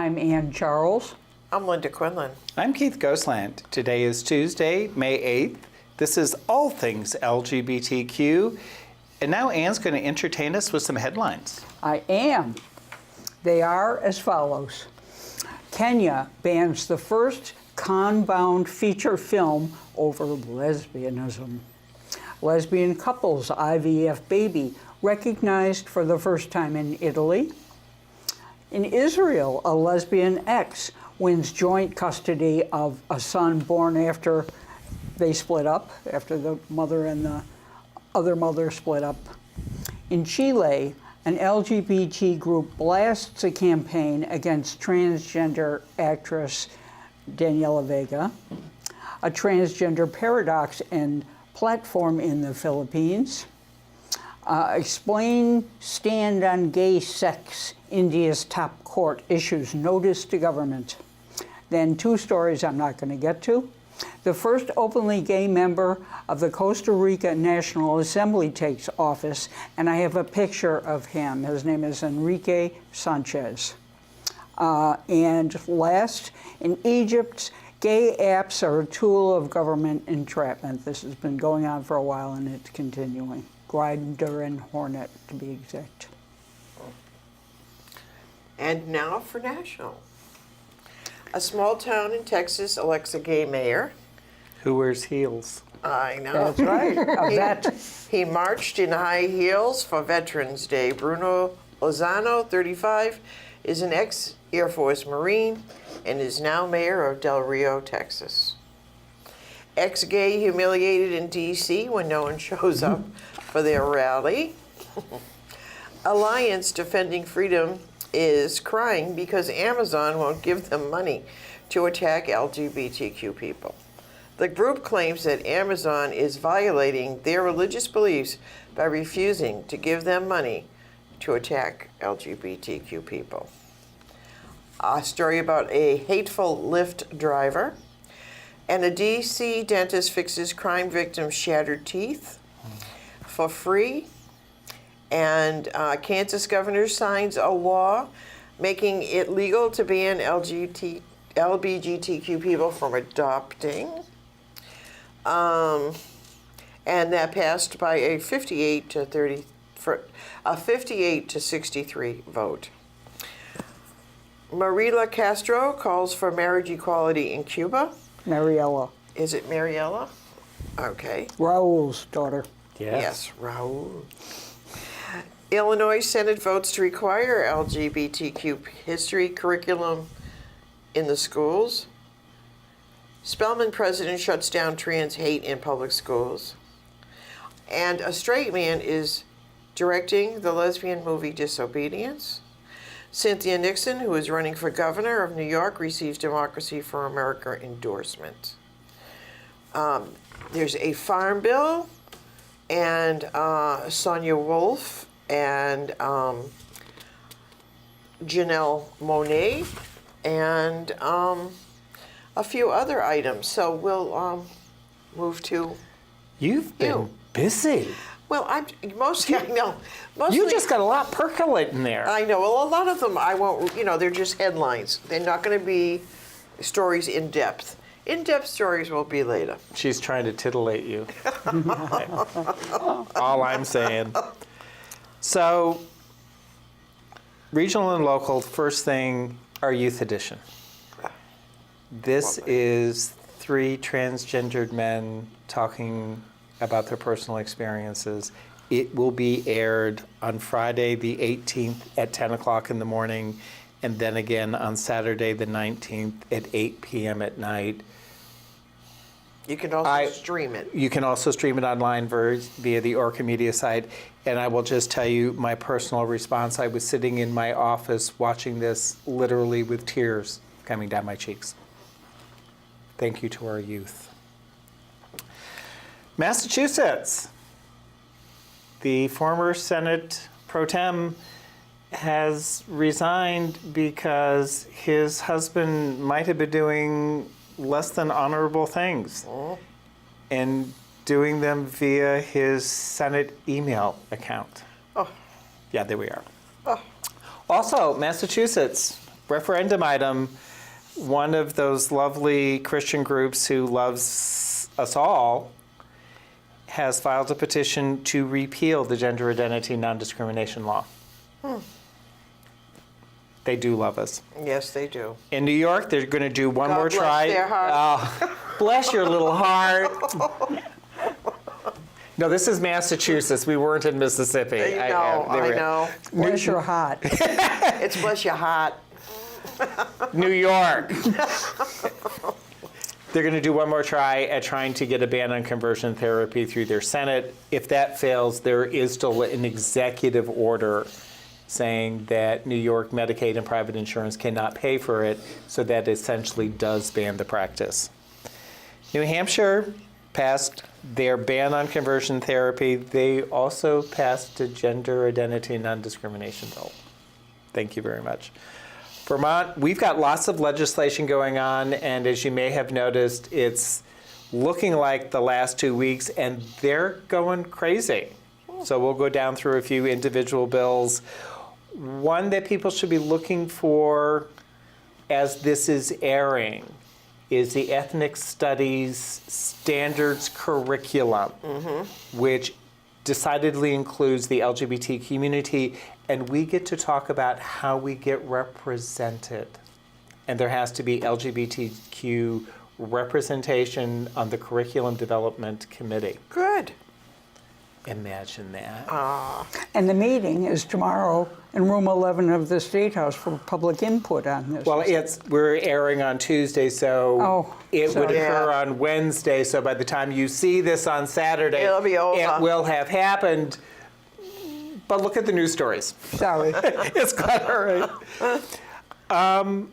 I'm Ann Charles. I'm Linda Quinlan. I'm Keith Ghostland. Today is Tuesday, May 8th. This is All Things LGBTQ. And now Ann's going to entertain us with some headlines. I am. They are as follows. Kenya bans the first con-bound feature film over lesbianism. Lesbian couples IVF baby recognized for the first time in Italy. In Israel, a lesbian ex wins joint custody of a son born after they split up, after the mother and the other mother split up. In Chile, an LGBT group blasts a campaign against transgender actress Daniela Vega. A transgender paradox and platform in the Philippines. Explain stand on gay sex. India's top court issues notice to government. Then two stories I'm not going to get to. The first openly gay member of the Costa Rica National Assembly takes office, and I have a picture of him. His name is Enrique Sanchez. And last, in Egypt, gay apps are a tool of government entrapment. This has been going on for a while, and it's continuing. Grindr and Hornet, to be exact. And now for national. A small town in Texas elects a gay mayor. Who wears heels? I know. That's right. A vet. He marched in high heels for Veterans Day. Bruno Lozano, 35, is an ex-Air Force Marine and is now mayor of Del Rio, Texas. Ex-gay humiliated in D.C. when no one shows up for their rally. Alliance Defending Freedom is crying because Amazon won't give them money to attack LGBTQ people. The group claims that Amazon is violating their religious beliefs by refusing to give them money to attack LGBTQ people. A story about a hateful Lyft driver, and a D.C. dentist fixes crime victims' shattered teeth for free. And Kansas governor signs a law making it legal to ban LGBTQ people from adopting. And that passed by a 58 to 63 vote. Mariela Castro calls for marriage equality in Cuba. Mariela. Is it Mariela? Okay. Raul's daughter. Yes, Raul. Illinois Senate votes to require LGBTQ history curriculum in the schools. Spelman president shuts down trans hate in public schools. And a straight man is directing the lesbian movie Disobedience. Cynthia Nixon, who is running for governor of New York, receives Democracy for America endorsement. There's a farm bill, and Sonia Wolf and Janelle Monáe, and a few other items. So we'll move to You've been busy. Well, I know. Mostly, You just got a lot percolating there. I know. Well, a lot of them I won't. They're just headlines. They're not going to be stories in depth. In-depth stories will be later. She's trying to titillate you. All I'm saying. So, regional and local, first thing, our youth edition. This is 3 transgendered men talking about their personal experiences. It will be aired on Friday the 18th at 10 o'clock in the morning, and then again on Saturday the 19th at 8 p.m. at night. You can also stream it. You can also stream it online via the Orca Media site. And I will just tell you my personal response. I was sitting in my office watching this literally with tears coming down my cheeks. Thank you to our youth. Massachusetts. The former Senate Pro Tem has resigned because his husband might have been doing less than honorable things and doing them via his Senate email account. Oh. Yeah, there we are. Oh. Also, Massachusetts, referendum item, one of those lovely Christian groups who loves us all has filed a petition to repeal the gender identity non-discrimination law. They do love us. Yes, they do. In New York, they're going to do one God more bless try. their heart. Oh, bless your little heart. No, this is Massachusetts. We weren't in Mississippi. I know. Bless your heart. It's bless your heart. New York. They're going to do one more try at trying to get a ban on conversion therapy through their Senate. If that fails, there is still an executive order saying that New York Medicaid and private insurance cannot pay for it, so that essentially does ban the practice. New Hampshire passed their ban on conversion therapy. They also passed a gender identity non-discrimination bill. Thank you very much. Vermont, we've got lots of legislation going on, and as you may have noticed, it's looking like the last 2 weeks, and they're going crazy. So we'll go down through a few individual bills. One that people should be looking for as this is airing is the Ethnic Studies Standards Curriculum, which decidedly includes the LGBT community, and we get to talk about how we get represented. And there has to be LGBTQ representation on the Curriculum Development Committee. Good. Imagine that. And the meeting is tomorrow in room 11 of the State House for public input on this. Well, we're airing on Tuesday, so it would occur on Wednesday. So by the time you see this on Saturday, it'll be over. It will have happened. But look at the news stories. Sorry. It's quite all right.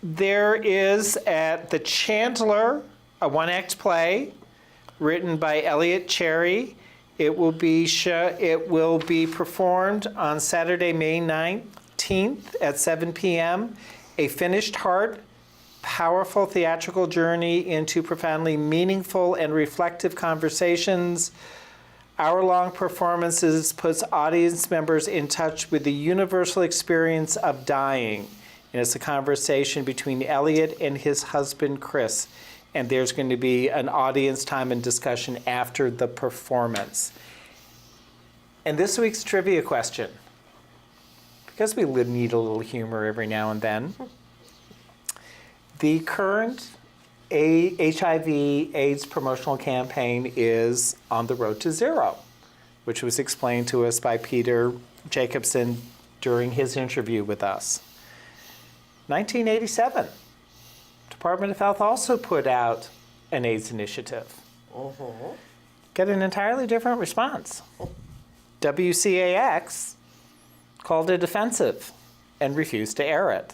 There is at the Chandler a one-act play written by Elliot Cherry. It will be performed on Saturday, May 19th at 7 p.m. A finished heart, powerful theatrical journey into profoundly meaningful and reflective conversations. Hour-long performances puts audience members in touch with the universal experience of dying. And it's a conversation between Elliot and his husband, Chris. And there's going to be an audience time and discussion after the performance. And this week's trivia question, because we need a little humor every now and then, the current HIV/AIDS promotional campaign is On the Road to Zero, which was explained to us by Peter Jacobson during his interview with us. 1987. Department of Health also put out an AIDS initiative. Get an entirely different response. WCAX called it offensive and refused to air it.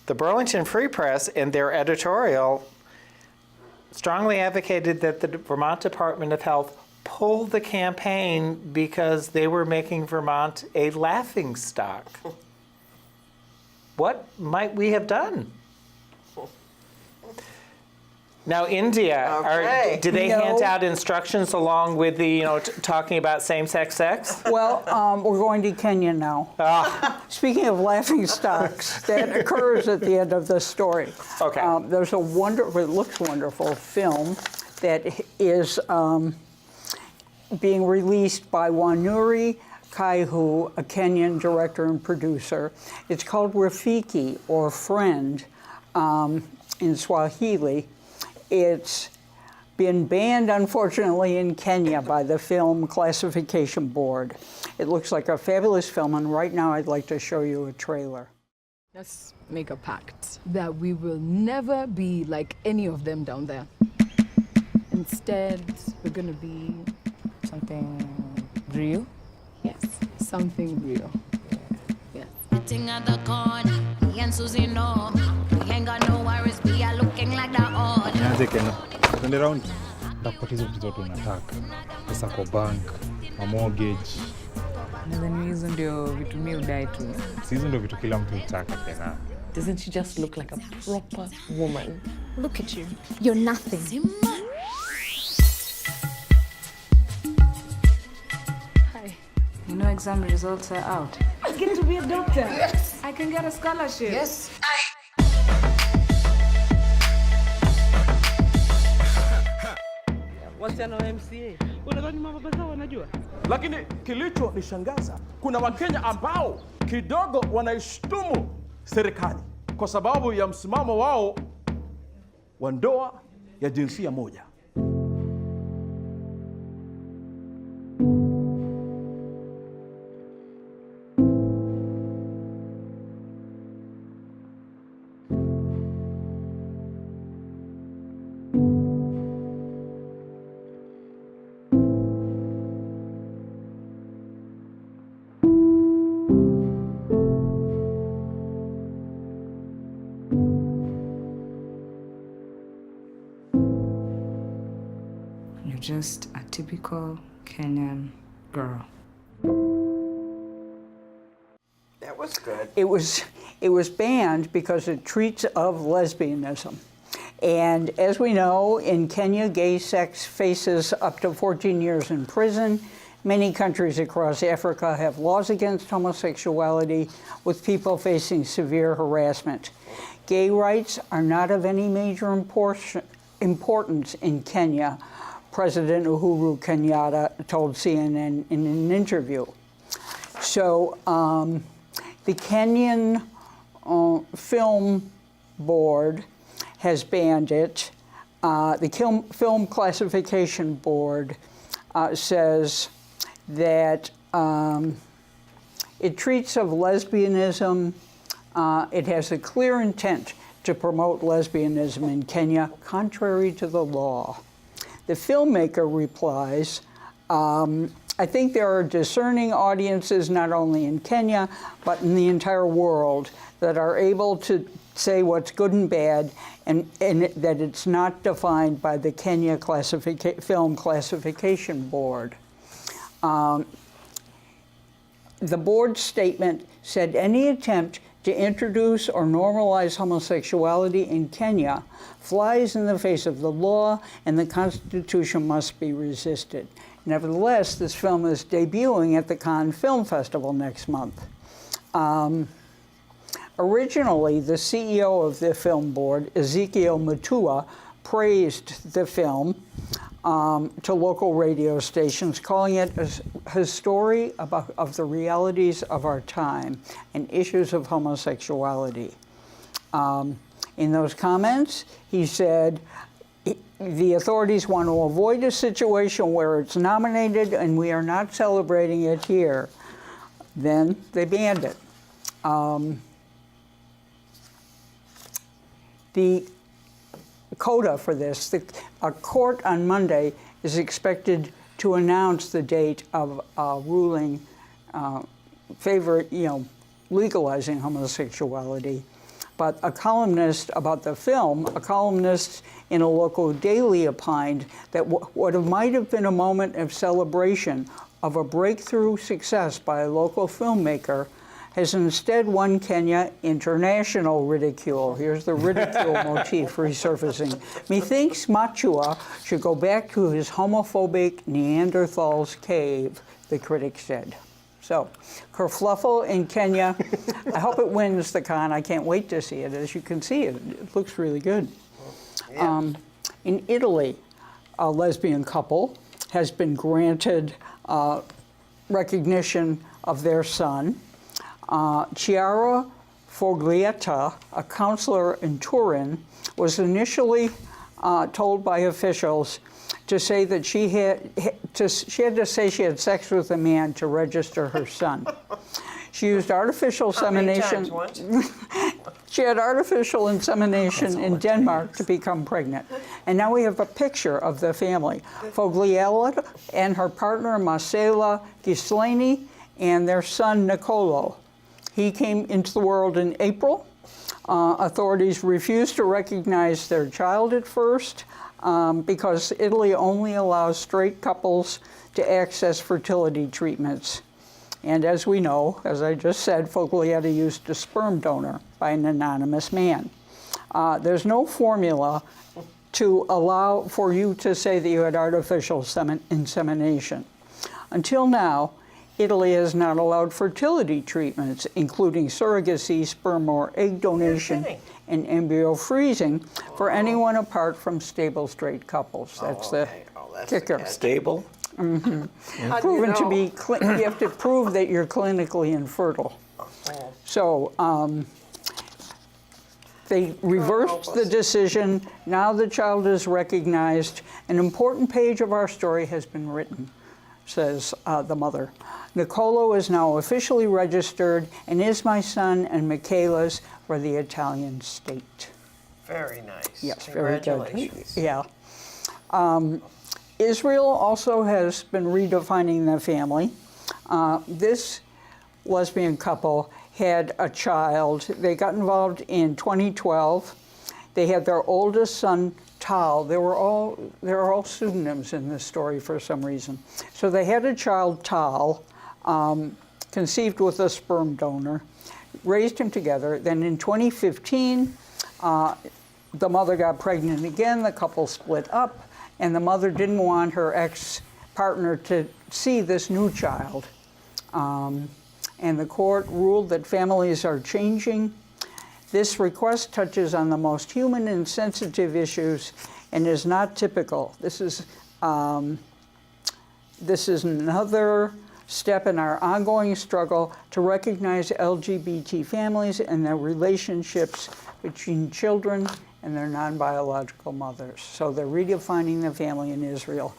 The Burlington Free Press, in their editorial, strongly advocated that the Vermont Department of Health pull the campaign because they were making Vermont a laughingstock. What might we have done? Now, India, do they hand out instructions along with the, talking about same-sex sex? Well, we're going to Kenya now. Speaking of laughing stocks, that occurs at the end of the story. Okay. There's a wonderful, it looks wonderful, film that is being released by Wanuri Kaihu, a Kenyan director and producer. It's called Rafiki, or Friend, in Swahili. It's been banned, unfortunately, in Kenya by the Film Classification Board. It looks like a fabulous film, and right now I'd like to show you a trailer. Let's make a pact that we will never be like any of them down there. Instead, we're gonna be something real. Yes, something real. Yes. Sitting at the corner, me and Susie know. We ain't got no worries, we are looking like the order. Nianze Kenya, twende round. Ndakupata hizo vitu zote unataka. Pesa kwa bank, ma mortgage. Nadhani hizo ndio vitu mimi udai tu. Si hizo ndio vitu kila mtu hutaka tena. Doesn't she just look like a proper woman? Look at you. You're nothing. You know exam results are out. I get to be a doctor. Yes. I can get a scholarship. Yes. Wasichana wa MCA. Unadhani mama zao wanajua? Lakini kilichonishangaza, kuna Wakenya ambao kidogo wanaishtumu serikali kwa sababu ya msimamo wao wa ndoa ya jinsia moja. You're just a typical Kenyan girl. That was good. It was banned because it treats of lesbianism. And as we know, in Kenya, gay sex faces up to 14 years in prison. Many countries across Africa have laws against homosexuality, with people facing severe harassment. Gay rights are not of any major importance in Kenya, President Uhuru Kenyatta told CNN in an interview. So the Kenyan Film Board has banned it. The Film Classification Board says that it treats of lesbianism, it has a clear intent to promote lesbianism in Kenya, contrary to the law. The filmmaker replies, I think there are discerning audiences not only in Kenya, but in the entire world that are able to say what's good and bad, and that it's not defined by the Kenya Film Classification Board. The board's statement said any attempt to introduce or normalize homosexuality in Kenya flies in the face of the law, and the Constitution must be resisted. Nevertheless, this film is debuting at the Cannes Film Festival next month. Originally, the CEO of the film board, Ezekiel Mutua, praised the film to local radio stations, calling it his story of the realities of our time and issues of homosexuality. In those comments, he said, the authorities want to avoid a situation where it's nominated and we are not celebrating it here. Then they banned it. The coda for this, a court on Monday is expected to announce the date of ruling legalizing homosexuality. But a columnist about the film, a columnist in a local daily, opined that what might have been a moment of celebration of a breakthrough success by a local filmmaker has instead won Kenya international ridicule. Here's the ridicule motif resurfacing. Methinks Machua should go back to his homophobic Neanderthal's cave, the critic said. So, Kerfluffle in Kenya. I hope it wins the Cannes. I can't wait to see it. As you can see, it looks really good. Yeah. In Italy, a lesbian couple has been granted recognition of their son. Chiara Foglietta, a counselor in Turin, was initially told by officials to say that she had to say she had sex with a man to register her son. She used artificial insemination. She had artificial insemination in Denmark to become pregnant. And now we have a picture of the family. Foglietta and her partner Marcela Gislani and their son Nicolo. He came into the world in April. Authorities refused to recognize their child at first because Italy only allows straight couples to access fertility treatments. And as we know, as I just said, Foglietta used a sperm donor by an anonymous man. There's no formula to allow for you to say that you had artificial insemination. Until now, Italy has not allowed fertility treatments, including surrogacy, sperm or egg donation, and embryo freezing for anyone apart from stable straight couples. That's the kicker. Stable? How do Proven you to know? be, you have to prove that you're clinically infertile. So they reversed the decision. Now the child is recognized. An important page of our story has been written, says the mother. Nicolo is now officially registered and is my son and Michaela's for the Italian state. Very nice. Yes, very good. Congratulations. Yeah. Israel also has been redefining the family. This lesbian couple had a child. They got involved in 2012. They had their oldest son, Tal. There are all pseudonyms in this story for some reason. So they had a child, Tal, conceived with a sperm donor, raised him together. Then in 2015, the mother got pregnant again. The couple split up, and the mother didn't want her ex-partner to see this new child. And the court ruled that families are changing. This request touches on the most human and sensitive issues and is not typical. This is another step in our ongoing struggle to recognize LGBT families and their relationships between children and their non-biological mothers. So they're redefining the family in Israel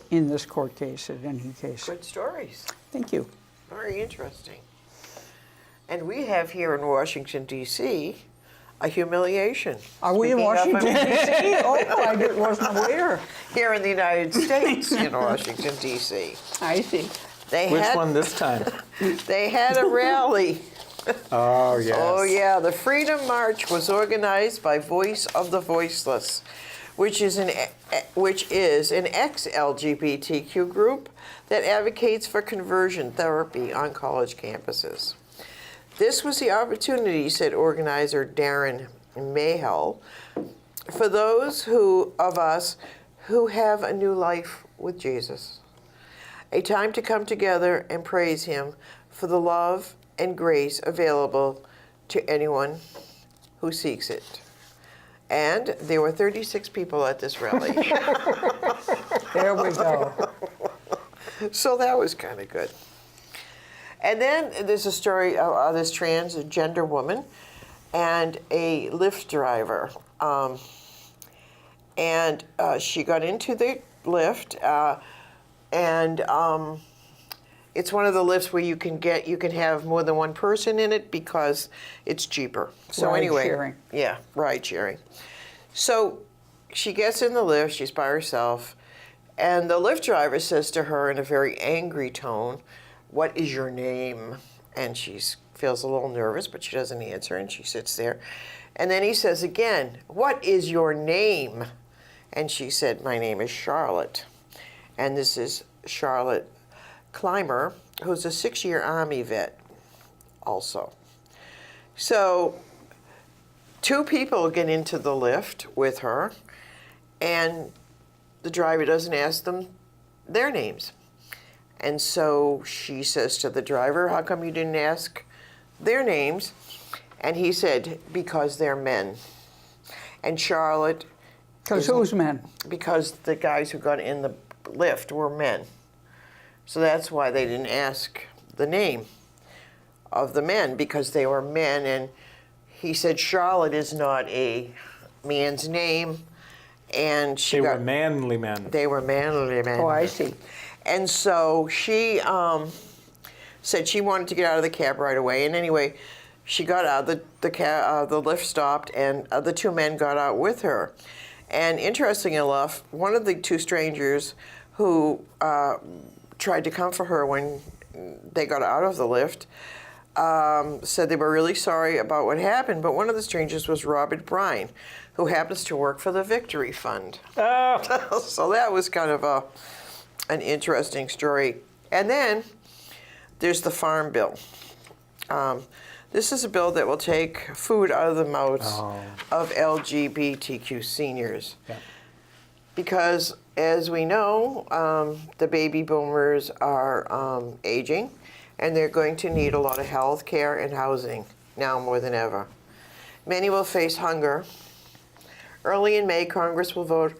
in this court case, in any case. Good stories. Thank you. Very interesting. And we have here in Washington, D.C., a humiliation. Are we in Speaking of- Washington, D.C.? Oh, I wasn't aware. Here in the United States, in Washington, D.C. I see. Which one this time? They had a rally. Oh, yes. Oh, yeah. The Freedom March was organized by Voice of the Voiceless, which is an ex-LGBTQ group that advocates for conversion therapy on college campuses. This was the opportunity, said organizer Darren Mayhell, for those of us who have a new life with Jesus. A time to come together and praise Him for the love and grace available to anyone who seeks it. And there were 36 people at this rally. There we go. So that was kind of good. And then there's a story of this transgender woman and a Lyft driver. She got into the Lyft, and it's one of the Lyfts where you can have more than one person in it because it's cheaper. So Ride anyway, sharing. yeah, ride sharing. So she gets in the Lyft, she's by herself, and the Lyft driver says to her in a very angry tone, "What is your name?" And she feels a little nervous, but she doesn't answer, and she sits there. And then he says again, "What is your name?" And she said, "My name is Charlotte." And this is Charlotte Clymer, who's a 6-year Army vet also. So 2 people get into the Lyft with her, and the driver doesn't ask them their names. And so she says to the driver, "How come you didn't ask their names?" And he said, "Because they're men." And Charlotte... Because who's men? Because the guys who got in the Lyft were men. So that's why they didn't ask the name of the men, because they were men. And he said Charlotte is not a man's name. And They were manly men. They were manly men. Oh, I see. And so she said she wanted to get out of the cab right away. And anyway, she got out. The Lyft stopped, and the 2 men got out with her. And interesting enough, one of the 2 strangers who tried to comfort her when they got out of the Lyft said they were really sorry about what happened. But one of the strangers was Robert Bryan, who happens to work for the Victory Fund. Oh. So that was kind of an interesting story. And then there's the Farm Bill. This is a bill that will take food out of the mouths of LGBTQ seniors. Yeah. because, as we know, the baby boomers are aging, and they're going to need a lot of health care and housing now more than ever. Many will face hunger. Early in May, Congress will vote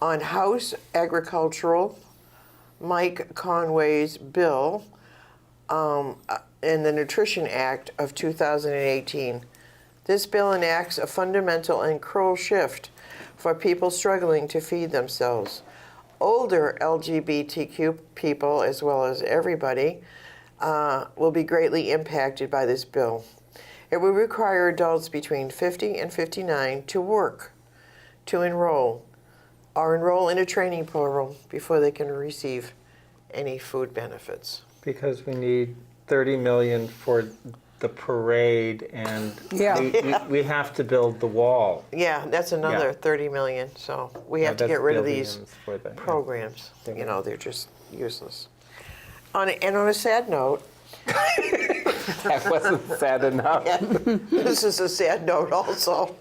on House Agricultural Mike Conway's bill in the Nutrition Act of 2018. This bill enacts a fundamental and cruel shift for people struggling to feed themselves. Older LGBTQ people, as well as everybody, will be greatly impacted by this bill. It will require adults between 50 and 59 to work, to enroll, or enroll in a training program before they can receive any food benefits. Because we need 30 million for the parade, and we have to build the wall. Yeah, that's another 30 million. So we have to get rid of these programs. You know, they're just useless. On a sad note, that wasn't sad enough. Yeah, this is a sad note also.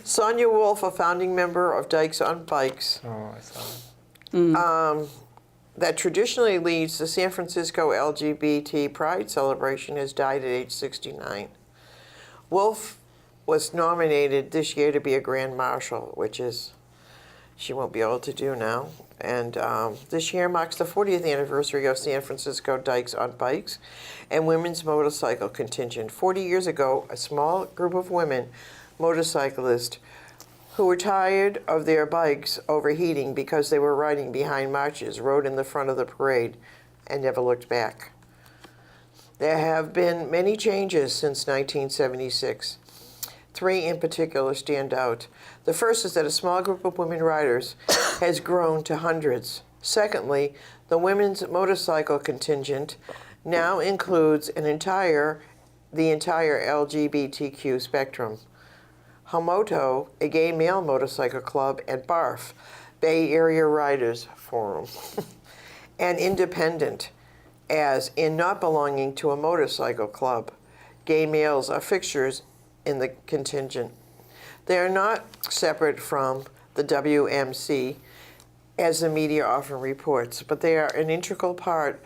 Sonia Wolf, a founding member of Dykes on Bikes, Oh, I saw it. that traditionally leads the San Francisco LGBT Pride celebration, has died at age 69. Wolf was nominated this year to be a Grand Marshal, which is she won't be able to do now. And this year marks the 40th anniversary of San Francisco Dykes on Bikes and Women's Motorcycle Contingent. 40 years ago, a small group of women motorcyclists who were tired of their bikes overheating because they were riding behind marches rode in the front of the parade and never looked back. There have been many changes since 1976. 3 in particular stand out. The first is that a small group of women riders has grown to hundreds. Secondly, the women's motorcycle contingent now includes the entire LGBTQ spectrum. Homoto, a gay male motorcycle club, and BARF, Bay Area Riders Forum, and independent, as in not belonging to a motorcycle club. Gay males are fixtures in the contingent. They are not separate from the WMC, as the media often reports, but they are an integral part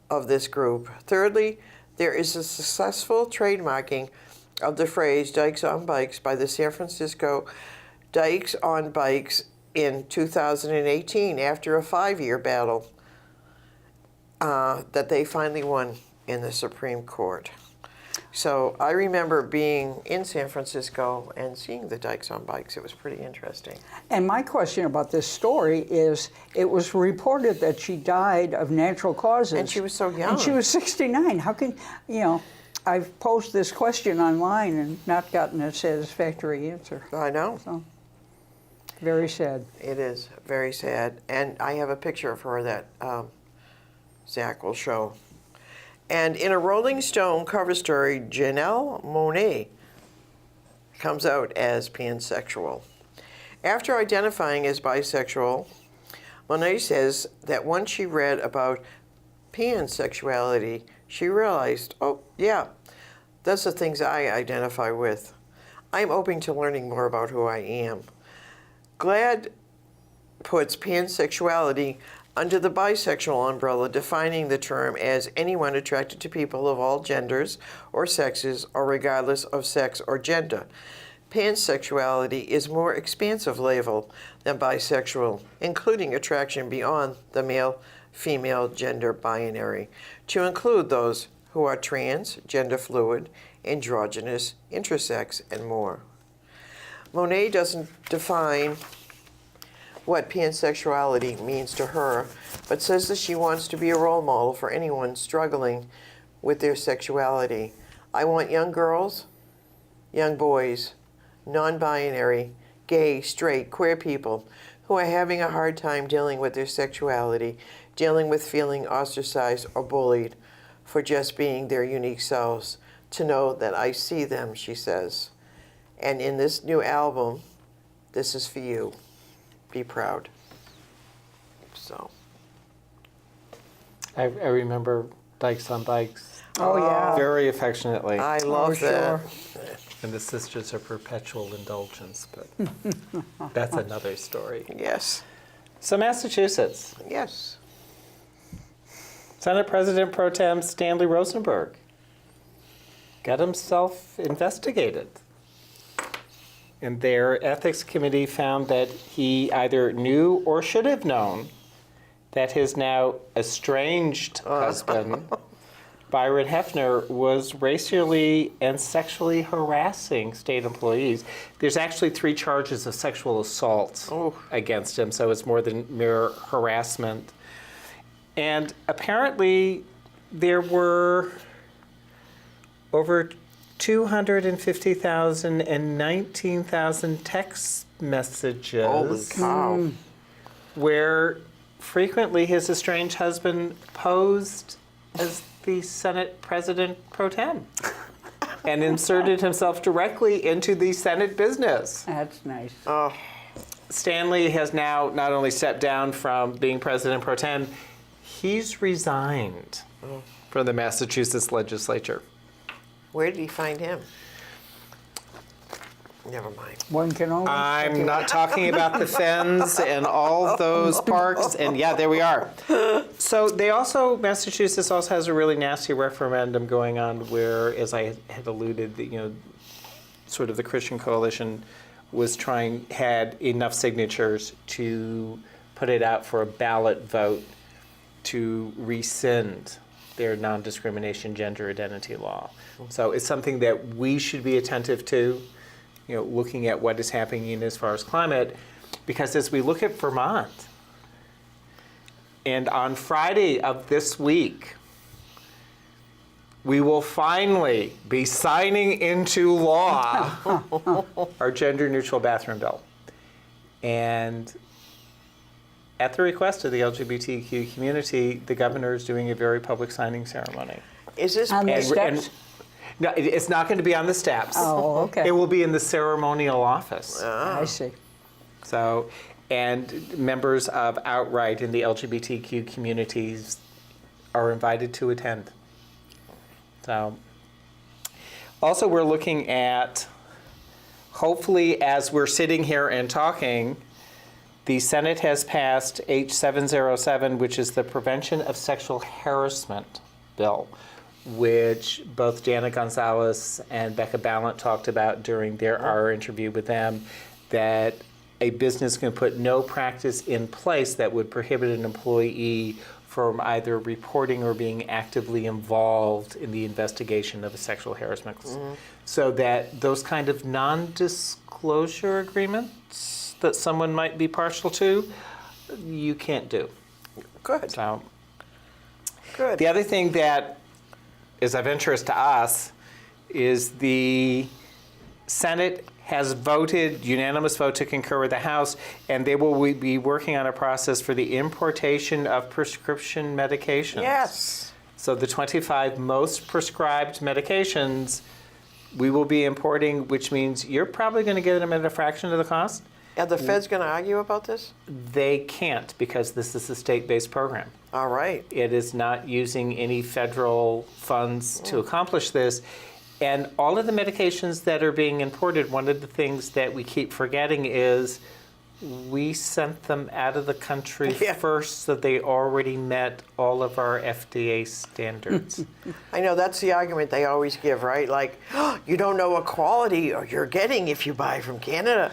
of this group. Thirdly, there is a successful trademarking of the phrase Dykes on Bikes by the San Francisco Dykes on Bikes in 2018 after a 5-year battle that they finally won in the Supreme Court. So I remember being in San Francisco and seeing the Dykes on Bikes. It was pretty interesting. And my question about this story is, it was reported that she died of natural causes. And she was so young. And she was 69. How can, you know, I've posed this question online and not gotten a satisfactory answer. I know. So, very sad. It is very sad. And I have a picture of her that Zach will show. And in a Rolling Stone cover story, Janelle Monáe comes out as pansexual. After identifying as bisexual, Monáe says that once she read about pansexuality, she realized, oh, yeah, that's the things I identify with. I'm open to learning more about who I am. GLAAD puts pansexuality under the bisexual umbrella, defining the term as anyone attracted to people of all genders or sexes, or regardless of sex or gender. Pansexuality is a more expansive label than bisexual, including attraction beyond the male-female gender binary, to include those who are trans, gender fluid, androgynous, intersex, and more. Monáe doesn't define what pansexuality means to her, but says that she wants to be a role model for anyone struggling with their sexuality. I want young girls, young boys, non-binary, gay, straight, queer people who are having a hard time dealing with their sexuality, dealing with feeling ostracized or bullied for just being their unique selves, to know that I see them, she says. And in this new album, this is for you. Be proud. So. I remember Dykes on Bikes. Oh, yeah. very affectionately. I love that. And the sisters are perpetual indulgence, but that's another story. Yes. So Massachusetts, Yes. Senate President Pro Tem Stanley Rosenberg got himself investigated. And their ethics committee found that he either knew or should have known that his now estranged husband, Byron Hefner, was racially and sexually harassing state employees. There's actually 3 charges of sexual assault against him, so it's more than mere harassment. And apparently there were over 250,000 and 19,000 text messages. Holy cow. Where frequently his estranged husband posed as the Senate President Pro Tem and inserted himself directly into the Senate business. That's nice. Stanley has now not only stepped down from being President Pro Tem, he's resigned from the Massachusetts legislature. Where did he find him? Never mind. One can only. I'm not talking about the Fens and all those parks, and yeah, there we are. So they also, Massachusetts also has a really nasty referendum going on where, as I had alluded, sort of the Christian Coalition had enough signatures to put it out for a ballot vote to rescind their non-discrimination gender identity law. So it's something that we should be attentive to, looking at what is happening as far as climate, because as we look at Vermont, and on Friday of this week, we will finally be signing into law our gender-neutral bathroom bill. And at the request of the LGBTQ community, the governor is doing a very public signing ceremony. Is this on the steps? No, it's not going to be on the steps. Oh, okay. It will be in the ceremonial office. I see. So, and members of Outright in the LGBTQ communities are invited to attend. So, also we're looking at, hopefully as we're sitting here and talking, the Senate has passed H707, which is the Prevention of Sexual Harassment bill, which both Jana Gonzalez and Becca Ballant talked about during our interview with them, that a business can put no practice in place that would prohibit an employee from either reporting or being actively involved in the investigation of a sexual harassment. So that those kind of non-disclosure agreements that someone might be partial to, you can't do. Good. So, Good. the other thing that is of interest to us is the Senate has voted, unanimous vote to concur with the House, and they will be working on a process for the importation of prescription medications. Yes. So the 25 most prescribed medications we will be importing, which means you're probably going to get them at a fraction of the cost. Are the feds going to argue about this? They can't, because this is a state-based program. All right. It is not using any federal funds to accomplish this. And all of the medications that are being imported, one of the things that we keep forgetting is we sent them out of the country first, so they already met all of our FDA standards. I know that's the argument they always give, right? Like, oh, you don't know what quality you're getting if you buy from Canada.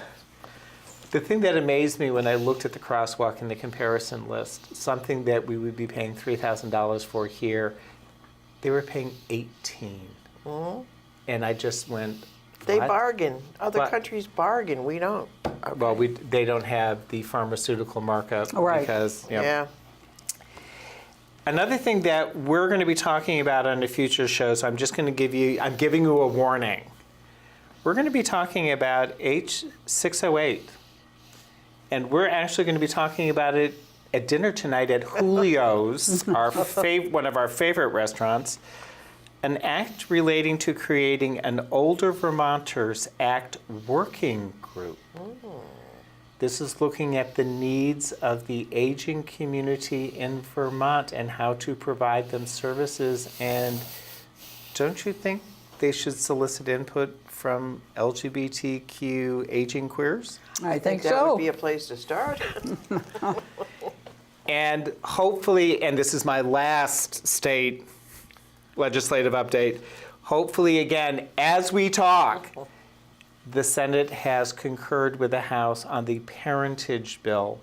The thing that amazed me when I looked at the crosswalk and the comparison list, something that we would be paying $3,000 for here, they were paying $18,000. And I just went, They what? bargain. Other What? countries bargain. We don't. Okay. Well, they don't have the pharmaceutical markup because, Yeah. Another thing that we're going to be talking about on a future show, so I'm giving you a warning. We're going to be talking about H608. And we're actually going to be talking about it at dinner tonight at Julio's, one of our favorite restaurants. An act relating to creating an Older Vermonters Act working group. This is looking at the needs of the aging community in Vermont and how to provide them services and don't you think they should solicit input from LGBTQ aging queers? I think that so. would be a place to start. And hopefully, and this is my last state legislative update, hopefully again, as we talk, the Senate has concurred with the House on the parentage bill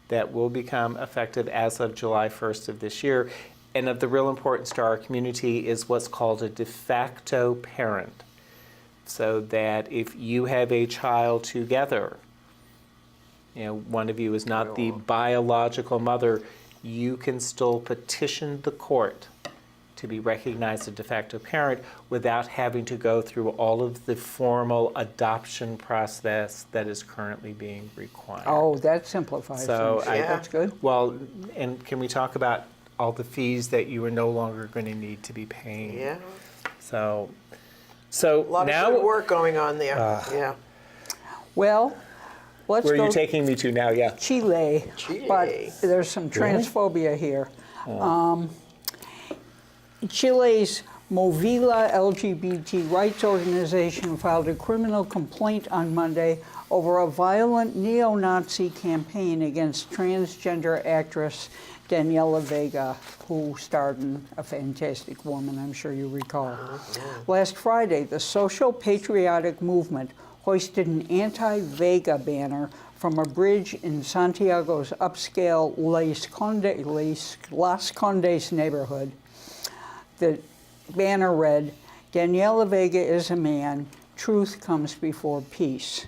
that will become effective as of July 1st of this year. And of the real importance to our community is what's called a de facto parent. So that if you have a child together, one of you is not the biological mother, you can still petition the court to be recognized as a de facto parent without having to go through all of the formal adoption process that is currently being required. Oh, that simplifies So things. That's good. Well, and can we talk about all the fees that you are no longer going to need to be paying? Yeah. So A lot now, of good work going on there. Yeah. Well, let's where go are you taking me to now? Yeah. Chile. Chile. But there's some transphobia here. Chile's Movila LGBT rights organization filed a criminal complaint on Monday over a violent neo-Nazi campaign against transgender actress Daniela Vega, who starred in A Fantastic Woman, I'm sure you recall. Last Friday, the social patriotic movement hoisted an anti-Vega banner from a bridge in Santiago's upscale Las Condes neighborhood. The banner read, "Daniela Vega is a man, truth comes before peace."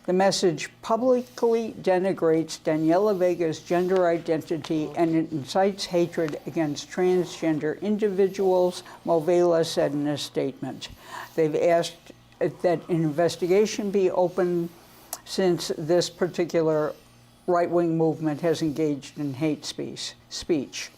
The message publicly denigrates Daniela Vega's gender identity and it incites hatred against transgender individuals, Movila said in a statement. They've asked that an investigation be opened since this particular right-wing movement has engaged in hate speech.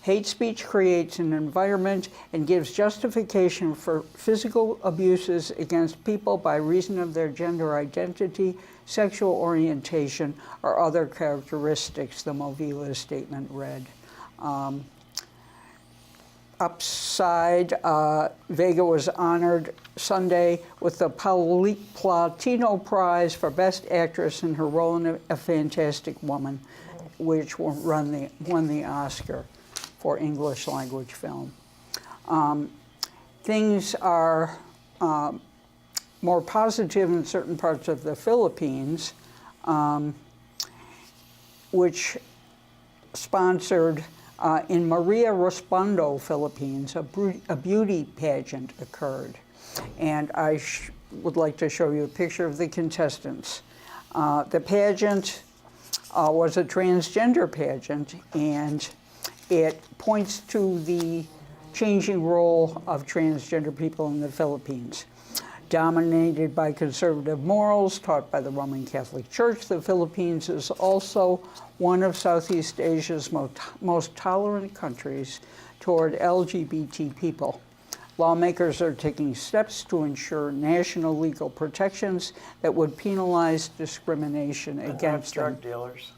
Hate speech creates an environment and gives justification for physical abuses against people by reason of their gender identity, sexual orientation, or other characteristics, the Movila statement read. Upside, Vega was honored Sunday with the Platino Prize for Best Actress in her role in A Fantastic Woman, which won the Oscar for English language film. Things are more positive in certain parts of the Philippines, which sponsored in Maria Respondo, Philippines, a beauty pageant occurred. And I would like to show you a picture of the contestants. The pageant was a transgender pageant, and it points to the changing role of transgender people in the Philippines. Dominated by conservative morals taught by the Roman Catholic Church, the Philippines is also one of Southeast Asia's most tolerant countries toward LGBT people. Lawmakers are taking steps to ensure national legal protections that would penalize discrimination against them. Drug dealers.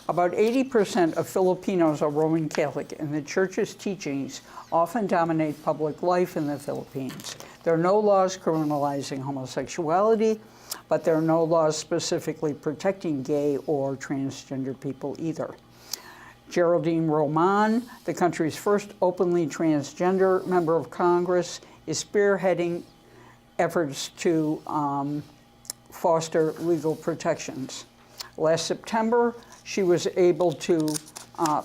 About 80% of Filipinos are Roman Catholic, and the Church's teachings often dominate public life in the Philippines. There are no laws criminalizing homosexuality, but there are no laws specifically protecting gay or transgender people either. Geraldine Roman, the country's first openly transgender member of Congress, is spearheading efforts to foster legal protections. Last September, she was able to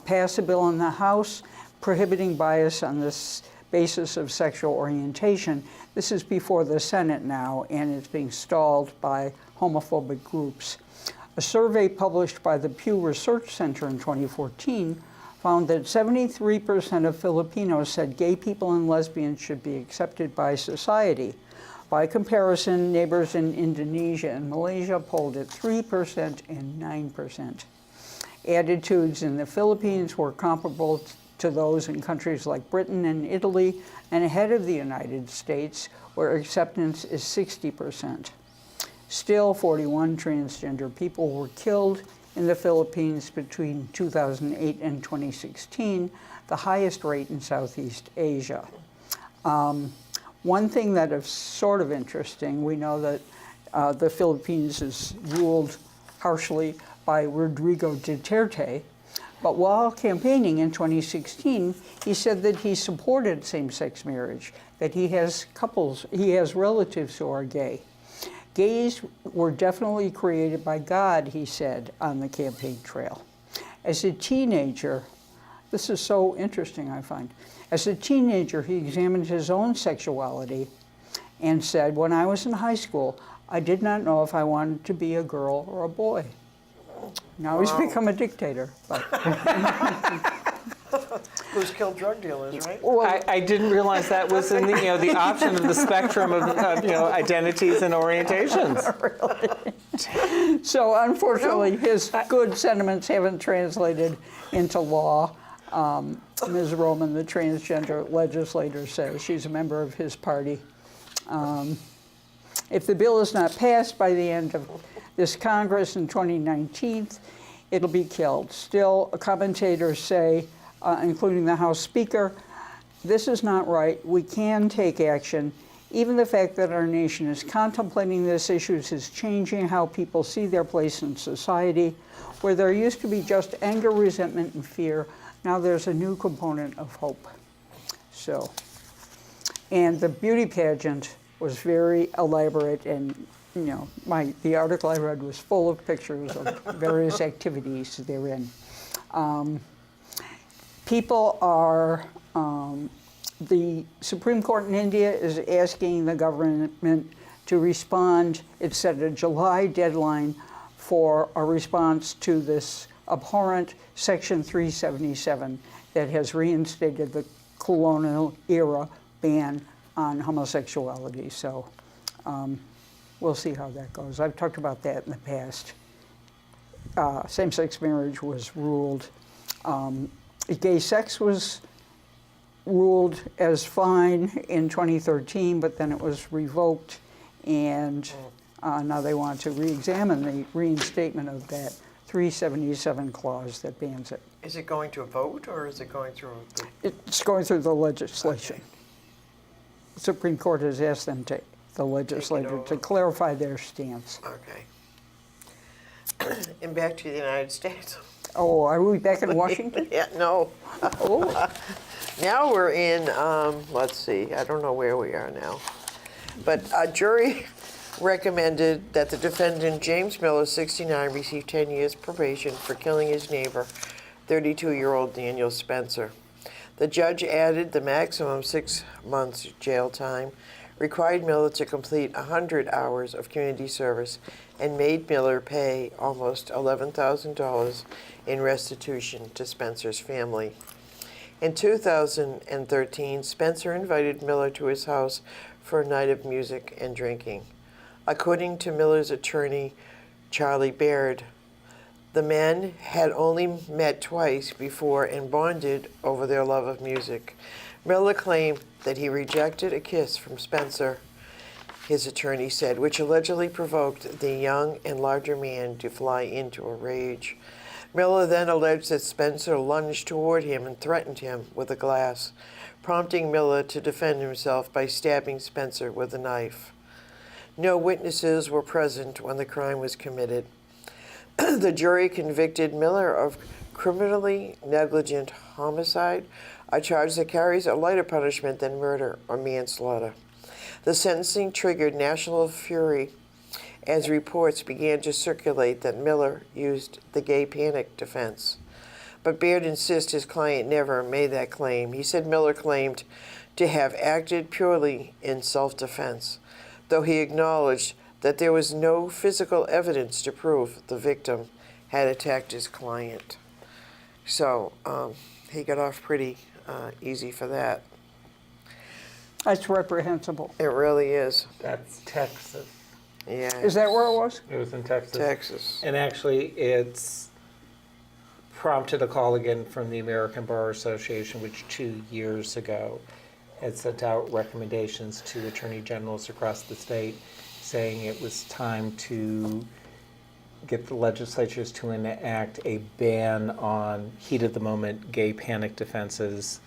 pass a bill in the House prohibiting bias on this basis of sexual orientation. This is before the Senate now, and it's being stalled by homophobic groups. A survey published by the Pew Research Center in 2014 found that 73% of Filipinos said gay people and lesbians should be accepted by society. By comparison, neighbors in Indonesia and Malaysia polled at 3% and 9%. Attitudes in the Philippines were comparable to those in countries like Britain and Italy, and ahead of the United States, where acceptance is 60%. Still, 41 transgender people were killed in the Philippines between 2008 and 2016, the highest rate in Southeast Asia. One thing that is sort of interesting, we know that the Philippines is ruled harshly by Rodrigo Duterte, but while campaigning in 2016, he said that he supported same-sex marriage, that he has relatives who are gay. Gays were definitely created by God, he said on the campaign trail. As a teenager, this is so interesting, I find. As a teenager, he examined his own sexuality and said, when I was in high school, I did not know if I wanted to be a girl or a boy. Now he's become a dictator. But Who's killed drug dealers, right? Well, I didn't realize that was in the, the option of the spectrum of identities and orientations. Really? So unfortunately, his good sentiments haven't translated into law. Ms. Roman, the transgender legislator, says she's a member of his party. If the bill is not passed by the end of this Congress in 2019, it'll be killed. Still, commentators say, including the House Speaker, this is not right. We can take action. Even the fact that our nation is contemplating this issue is changing how people see their place in society. Where there used to be just anger, resentment, and fear, now there's a new component of hope. So, and the beauty pageant was very elaborate, and the article I read was full of pictures of various activities therein. People are, the Supreme Court in India is asking the government to respond. It set a July deadline for a response to this abhorrent Section 377 that has reinstated the colonial era ban on homosexuality. So we'll see how that goes. I've talked about that in the past. Same-sex marriage was ruled, gay sex was ruled as fine in 2013, but then it was revoked, and now they want to re-examine the reinstatement of that 377 clause that bans it. Is it going to a vote, or is it going through the... It's going through the legislation. Okay. The Supreme Court has asked them the legislature, to clarify their stance. Okay. And back to the United States. Oh, are we back in Washington? Yeah, no. Oh. Now we're in, let's see, I don't know where we are now. But a jury recommended that the defendant, James Miller, 69, receive 10 years probation for killing his neighbor, 32-year-old Daniel Spencer. The judge added the maximum 6 months jail time, required Miller to complete 100 hours of community service, and made Miller pay almost $11,000 in restitution to Spencer's family. In 2013, Spencer invited Miller to his house for a night of music and drinking. According to Miller's attorney, Charlie Baird, the men had only met twice before and bonded over their love of music. Miller claimed that he rejected a kiss from Spencer, his attorney said, which allegedly provoked the young and larger man to fly into a rage. Miller then alleged that Spencer lunged toward him and threatened him with a glass, prompting Miller to defend himself by stabbing Spencer with a knife. No witnesses were present when the crime was committed. The jury convicted Miller of criminally negligent homicide, a charge that carries a lighter punishment than murder or manslaughter. The sentencing triggered national fury as reports began to circulate that Miller used the gay panic defense. But Baird insists his client never made that claim. He said Miller claimed to have acted purely in self-defense, though he acknowledged that there was no physical evidence to prove the victim had attacked his client. So he got off pretty easy for that. That's reprehensible. It really is. That's Texas. Yeah. Is that where it was? It was in Texas. Texas. And actually, it's prompted a call again from the American Bar Association, which 2 years ago had sent out recommendations to attorney generals across the state saying it was time to get the legislatures to enact a ban on heat-of-the-moment gay panic defenses,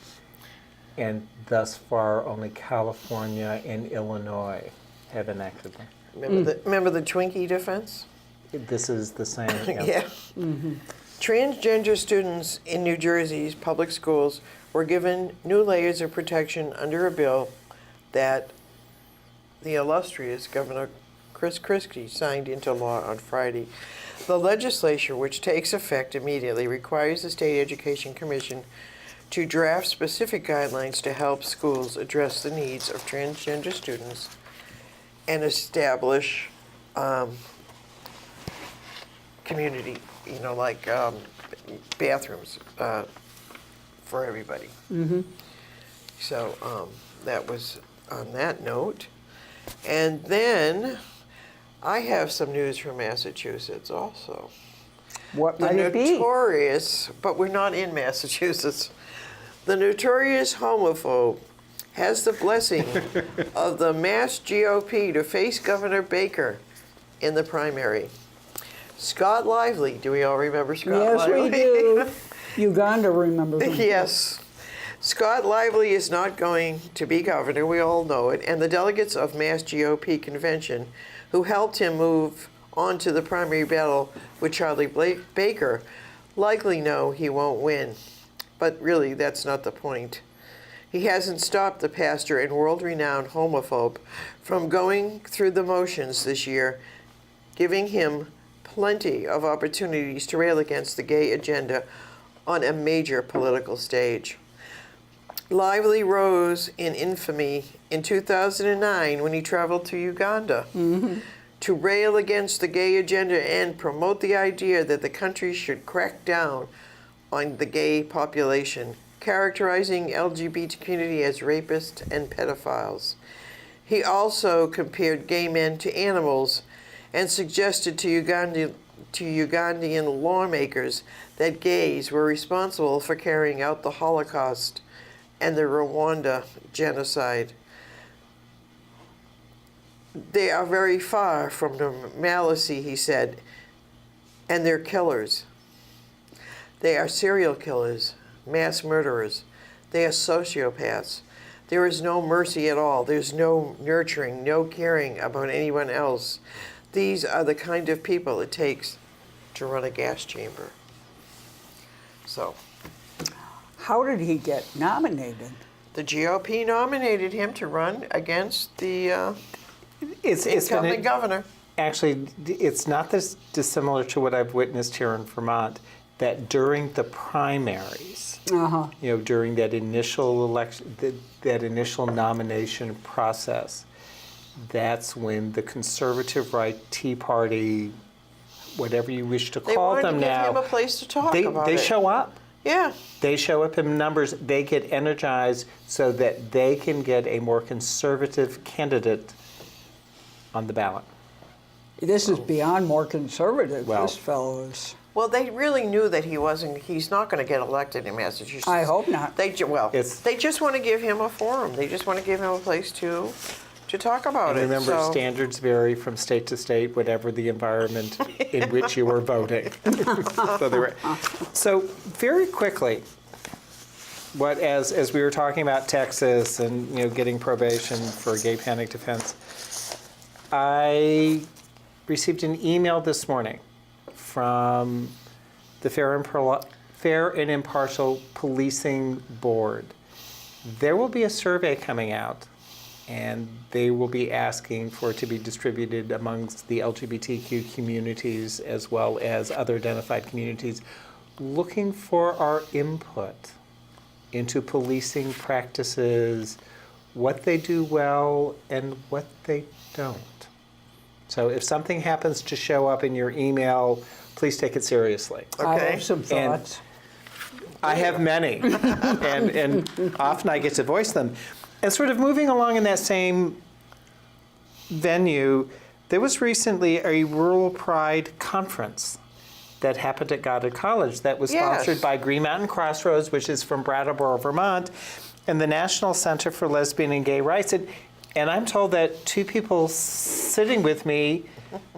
and thus far only California and Illinois have enacted them. Remember the Twinkie defense? This is the same. Yeah. Transgender students in New Jersey's public schools were given new layers of protection under a bill that the illustrious Governor Chris Christie signed into law on Friday. The legislation, which takes effect immediately, requires the State Education Commission to draft specific guidelines to help schools address the needs of transgender students and establish community, like bathrooms for everybody. So that was on that note. And then I have some news from Massachusetts also. What The might it be? notorious, but we're not in Massachusetts, the notorious homophobe has the blessing of the Mass GOP to face Governor Baker in the primary. Scott Lively, do we all remember Scott Yes, Lively? we do. Uganda remembers him. Yes. Scott Lively is not going to be governor, we all know it, and the delegates of Mass GOP convention who helped him move on to the primary battle with Charlie Baker likely know he won't win. But really, that's not the point. He hasn't stopped the pastor and world-renowned homophobe from going through the motions this year, giving him plenty of opportunities to rail against the gay agenda on a major political stage. Lively rose in infamy in 2009 when he traveled to Uganda to rail against the gay agenda and promote the idea that the country should crack down on the gay population, characterizing LGBT community as rapists and pedophiles. He also compared gay men to animals and suggested to Ugandan lawmakers that gays were responsible for carrying out the Holocaust and the Rwanda genocide. They are very far from normalcy, he said, and they're killers. They are serial killers, mass murderers. They are sociopaths. There is no mercy at all. There's no nurturing, no caring about anyone else. These are the kind of people it takes to run a gas chamber. So, How did he get nominated? the GOP nominated him to run against the incumbent governor. Actually, it's not this dissimilar to what I've witnessed here in Vermont, that during the primaries, during that initial election, that initial nomination process, that's when the conservative right, Tea Party, whatever you wish to call them now, They wanted to give him a place to talk about they it. show up. Yeah. They show up in numbers. They get energized so that they can get a more conservative candidate on the ballot. This is beyond more conservative, Well, this fellow is. Well, they really knew that he's not going to get elected in Massachusetts. I hope not. They just want to give him a forum. They just want to give him a place to talk about And it. remember, standards vary from state to state, whatever the environment in which you are voting. So very quickly, as we were talking about Texas and getting probation for gay panic defense, I received an email this morning from the Fair and Impartial Policing Board. There will be a survey coming out, and they will be asking for it to be distributed amongst the LGBTQ communities as well as other identified communities, looking for our input into policing practices, what they do well and what they don't. So if something happens to show up in your email, please take it seriously. Okay. I have some thoughts. I have many, and often I get to voice them. And sort of moving along in that same venue, there was recently a Rural Pride conference that happened at Goddard College that was sponsored by Green Mountain Crossroads, which is from Brattleboro, Vermont, and the National Center for Lesbian and Gay Rights. And I'm told that two people sitting with me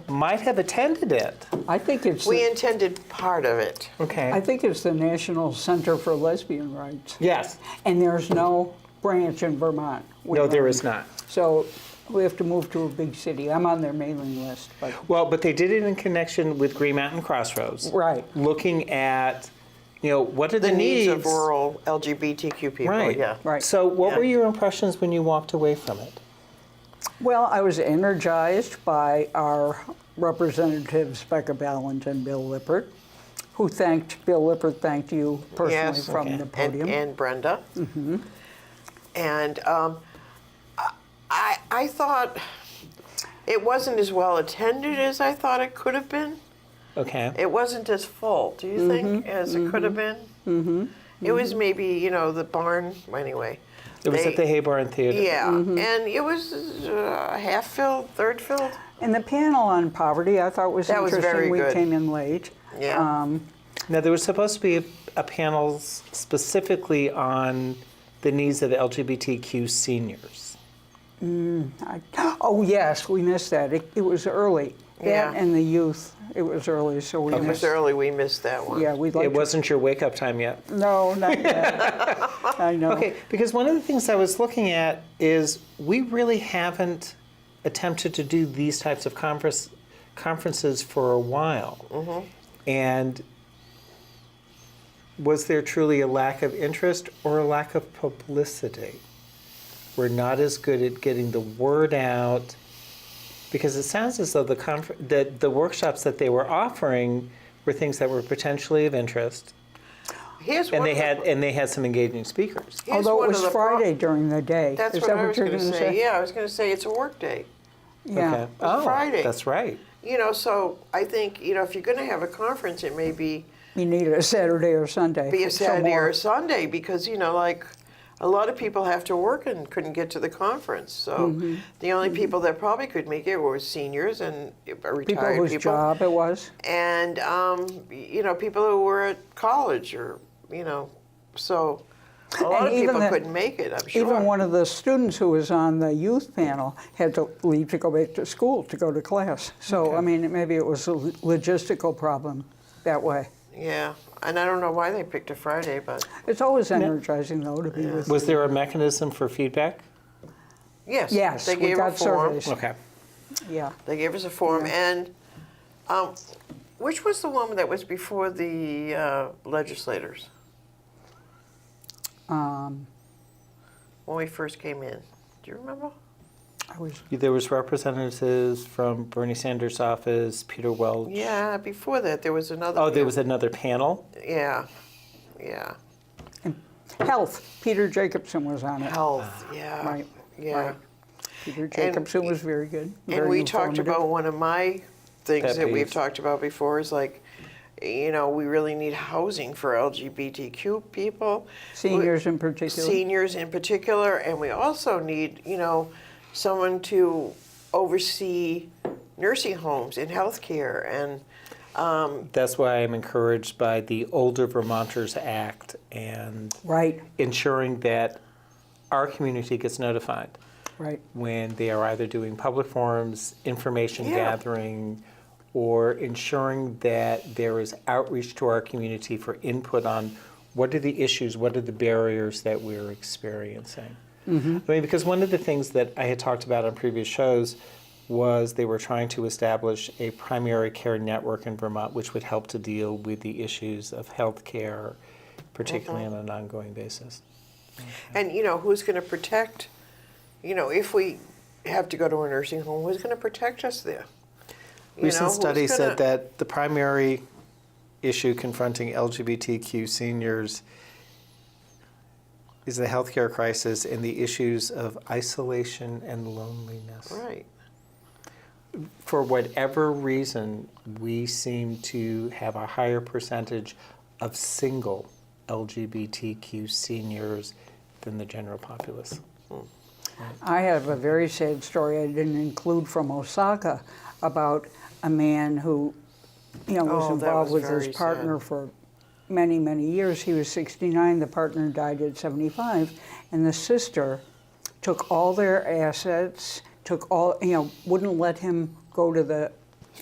might have attended it. I think it's We intended part of it. Okay. I think it's the National Center for Lesbian Rights. Yes. And there's no branch in Vermont. No, there is not. So we have to move to a big city. I'm on their mailing list, but Well, but they did it in connection with Green Mountain Crossroads. right. Looking at, what are The the needs of rural LGBTQ people, Right. yeah. Right. So what Yeah. were your impressions when you walked away from it? Well, I was energized by our representatives Becca Ballant and Bill Lippert, Bill Lippert thanked you personally Yes, from okay. the podium. And Brenda. Mm-hmm. And I thought it wasn't as well attended as I thought it could have been. Okay. It wasn't as full, do you think, as it could have been? Mm-hmm. It was maybe, the barn, anyway. It was at the Haybarn Theater. Yeah, and it was half filled, third filled. And the panel on poverty I thought was That was interesting. very We good. came in late. Yeah. Now, there was supposed to be a panel specifically on the needs of LGBTQ seniors. Oh, yes, we missed that. It was early. Yeah. That and the youth, it was early, so we It was missed. early, we missed that one. Yeah, we'd like It wasn't your wake-up time yet. No, not yet. I know. Okay, because one of the things I was looking at is we really haven't attempted to do these types of conferences for a while. Mm-hmm. And was there truly a lack of interest or a lack of publicity? We're not as good at getting the word out, because it sounds as though the workshops that they were offering were things that were potentially of interest, Here's and one they had some engaging speakers. here's Although one it was of the Friday during the day. That's Is what that I was you're going to gonna say. Yeah, I was going to say it's a work day. Yeah. Okay. It's Oh, Friday. that's right. So I think, if you're going to have a conference, it may be You need a Saturday or Sunday. a So Saturday more. or a Sunday because, a lot of people have to work and couldn't get to the conference. So Mm-hmm. the only people that probably could make it were seniors and retired People whose job it was. and people who were at college or so a lot And of even people couldn't make it, I'm sure. Even one of the students who was on the youth panel had to leave to go back to school to go to class. So, maybe it was a logistical problem that way. Yeah, and I don't know why they picked a Friday, but It's always energizing, though, to be with. Was there a mechanism for feedback? yes, Yes, they we gave got a form. surveys. Okay. Yeah. They gave us a form, and which was the one that was before the legislators Um, when we first came in? Do you remember? I was. There was representatives from Bernie Sanders' office, Peter Welch. Yeah, before that there was another. Oh, there was another panel? Yeah. Health. Peter Jacobson was on it. Health. Yeah. Right. Yeah. Right. Peter Jacobson was very good. And very we talked informative. about one of my things Pet that we've peeves. talked about before is like, we really need housing for LGBTQ people. Seniors in particular. Seniors in particular, and we also need, someone to oversee nursing homes and healthcare and That's why I'm encouraged by the Older Vermonters Act and Right. ensuring that our community gets notified Right. when they are either doing public forums, information Yeah. gathering, or ensuring that there is outreach to our community for input on what are the issues, what are the barriers that we're experiencing. Because one of the things that I had talked about on previous shows was they were trying to establish a primary care network in Vermont which would help to deal with the issues of health care, particularly on an ongoing basis. And, who's going to protect, if we have to go to a nursing home, who's going to protect us there? Recent who's study gonna- said that the primary issue confronting LGBTQ seniors is the healthcare crisis and the issues of isolation and loneliness. Right. For whatever reason, we seem to have a higher percentage of single LGBTQ seniors than the general populace. I have a very sad story I didn't include from Osaka about a man who, was Oh, that involved was with his very partner sad. for many, many years. He was 69, the partner died at 75, and the sister took all their assets, wouldn't let him go to the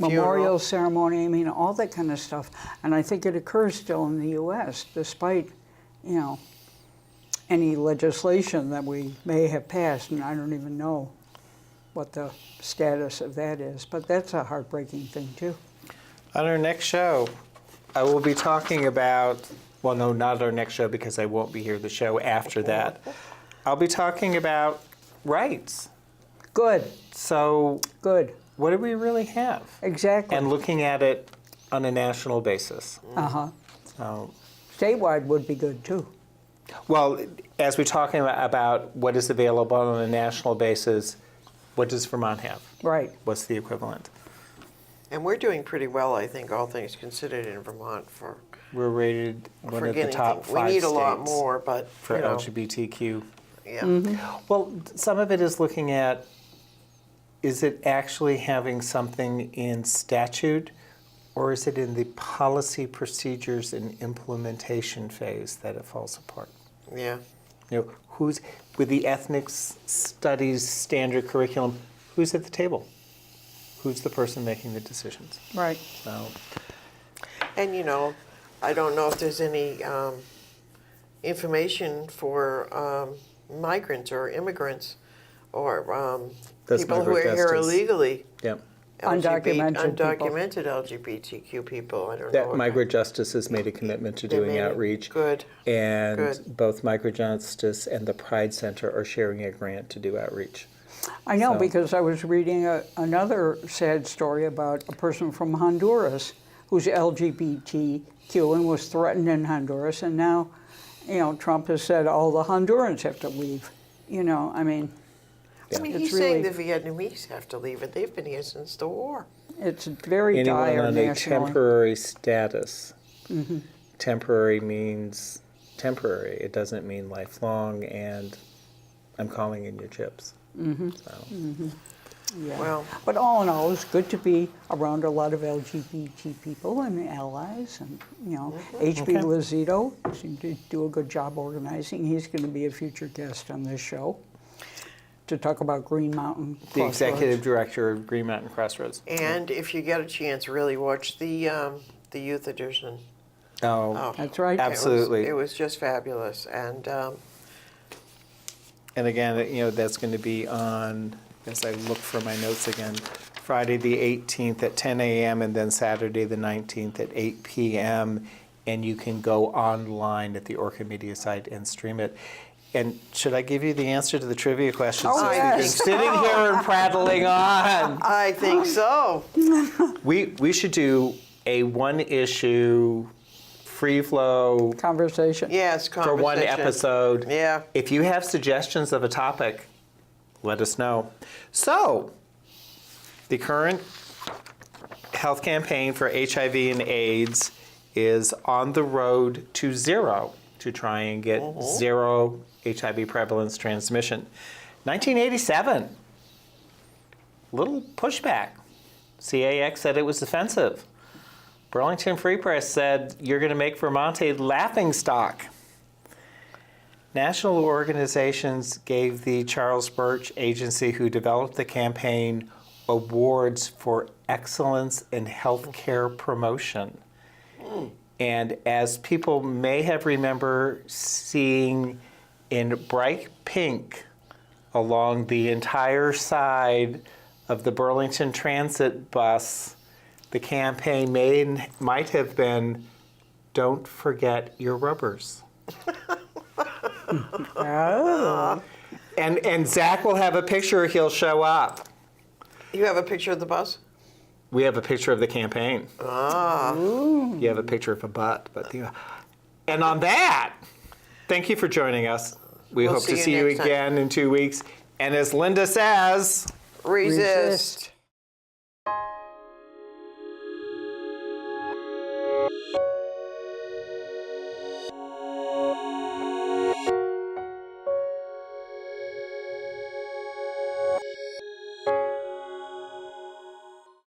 memorial ceremony, I mean, all that kind of stuff. And I think it occurs still in the U.S., despite, you know, any legislation that we may have passed, and I don't even know what the status of that is. But that's a heartbreaking thing, too. On our next show, I will be talking about, well, no, not our next show because I won't be here, the show after that. I'll be talking about rights. Good. So, good. What do we really have? Exactly. And looking at it on a national basis. Uh-huh. So, statewide would be good, too. Well, as we're talking about what is available on a national basis, what does Vermont have? Right. What's the equivalent? And we're doing pretty well, I think, all things considered in Vermont for. We're rated one of the top 5 we need states a lot more, but for LGBTQ. Yeah. Mm-hmm. Well, some of it is looking at, is it actually having something in statute, or is it in the policy, procedures, and implementation phase that it falls apart? Yeah. You know, who's with the ethnic studies standard curriculum? Who's at the table? Who's the person making the decisions? Right. So, and you know, I don't know if there's any information for migrants or immigrants or people who are here illegally. Yep. Undocumented LGBTQ people. I don't that know. Migrant Justice has made a commitment to doing outreach. Good. And Good. both Migrant Justice and the Pride Center are sharing a grant to do outreach. I know, So- because I was reading another sad story about a person from Honduras who's LGBTQ and was threatened in Honduras, and now, you know, Trump has said all the Hondurans have to leave. You know, I mean, I mean, it's he's really, saying the Vietnamese have to leave, and they've been here since the war. it's very Anyone dire on a nationally. temporary status. Mhm. Temporary means temporary. It doesn't mean lifelong, and I'm calling in your chips. Mm-hmm. So. Mm-hmm. Yeah. Well, but all in all, it's good to be around a lot of LGBT people and allies, and you know, H.B. Okay. Lozito seemed to do a good job organizing. He's going to be a future guest on this show to talk about Green Mountain The Crossroads. executive director of Green Mountain Crossroads. and if you get a chance, really watch the youth edition. Oh, That's right. absolutely. It was just fabulous, and And again, you know, that's going to be on, as I look for my notes again, Friday the 18th at 10 a.m. and then Saturday the 19th at 8 p.m. And you can go online at the Orca Media site and stream it. And should I give you the answer to the trivia question? Oh, since we've yes. been sitting here and prattling on. I think so. We should do a one-issue free-flow Conversation. Yes, for one conversation. episode. Yeah. If you have suggestions of a topic, let us know. So, the current health campaign for HIV and AIDS is on the road to zero, to try and get zero HIV prevalence transmission. 1987, little pushback. CAX said it was offensive. Burlington Free Press said, you're going to make Vermont a laughingstock. National organizations gave the Charles Birch Agency, who developed the campaign, awards for excellence in healthcare promotion. And as people may have remember seeing in bright pink along the entire side of the Burlington Transit bus, the campaign might have been, don't forget your rubbers. Oh. And Zach will have a picture, he'll show up. You have a picture of the bus? We have a picture of the campaign. Ah. Ooh. You have a picture of a butt. And on that, thank you for joining us. We We'll hope to see you see you next time. again in 2 weeks. And as Linda says, Resist.